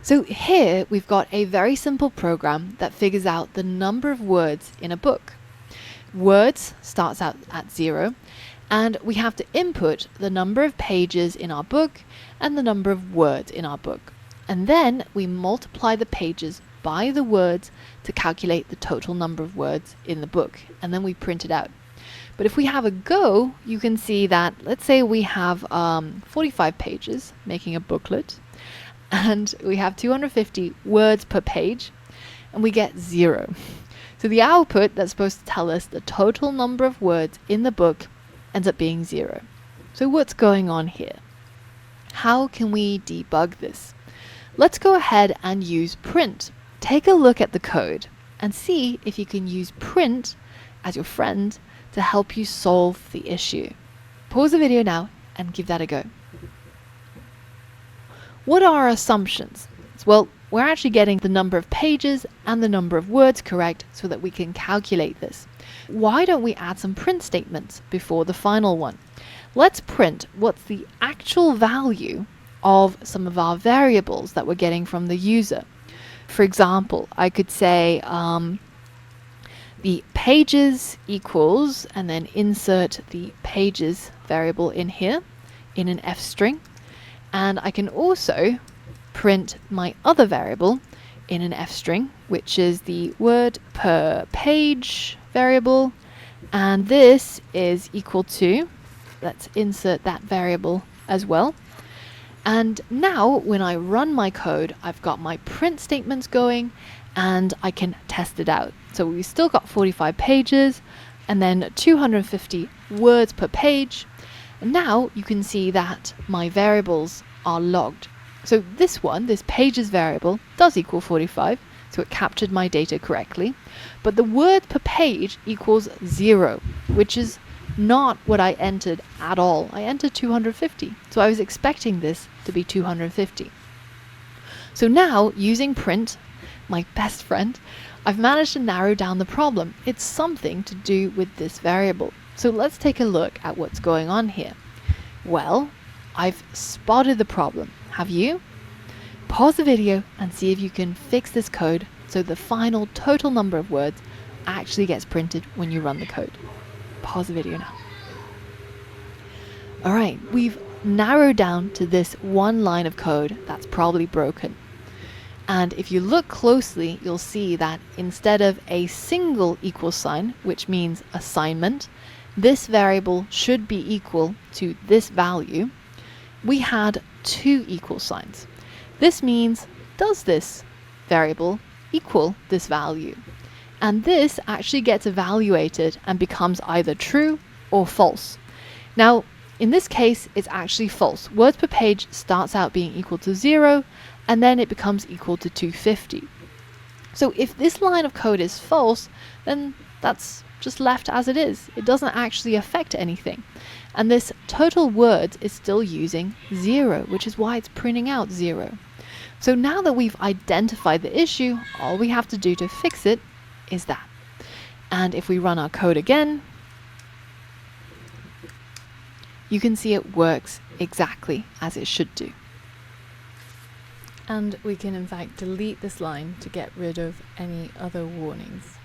So here we've got a very simple program that figures out the number of words in a book. Words starts out at 0, and we have to input the number of pages in our book and the number of words in our book. And then we multiply the pages by the words to calculate the total number of words in the book, and then we print it out. But if we have a go, you can see that, let's say we have 45 pages making a booklet, and we have 250 words per page, and we get 0. So the output that's supposed to tell us the total number of words in the book ends up being 0. So what's going on here? How can we debug this? Let's go ahead and use print. Take a look at the code and see if you can use print as your friend to help you solve the issue. Pause the video now and give that a go. What are our assumptions? Well, we're actually getting the number of pages and the number of words correct so that we can calculate this. Why don't we add some print statements before the final one? Let's print what's the actual value of some of our variables that we're getting from the user. For example, I could say the pages equals, and then insert the pages variable in here in an F string. And I can also print my other variable in an F string, which is the word per page variable. And this is equal to, let's insert that variable as well. And now when I run my code, I've got my print statements going and I can test it out. So we've still got 45 pages and then 250 words per page. And now you can see that my variables are logged. So this one, this pages variable, does equal 45, so it captured my data correctly. But the word per page equals 0, which is not what I entered at all. I entered 250, so I was expecting this to be 250. So now, using print, my best friend, I've managed to narrow down the problem. It's something to do with this variable. So let's take a look at what's going on here. Well, I've spotted the problem. Have you? Pause the video and see if you can fix this code so the final total number of words actually gets printed when you run the code. Pause the video now. Alright, we've narrowed down to this one line of code that's probably broken. And if you look closely, you'll see that instead of a single equal sign, which means assignment, this variable should be equal to this value. We had 2 equal signs. This means, does this variable equal this value? And this actually gets evaluated and becomes either true or false. Now, in this case, it's actually false. Words per page starts out being equal to 0, and then it becomes equal to 250. So if this line of code is false, then that's just left as it is. It doesn't actually affect anything. And this total words is still using 0, which is why it's printing out 0. So now that we've identified the issue, all we have to do to fix it is that. And if we run our code again, you can see it works exactly as it should do. And we can in fact delete this line to get rid of any other warnings.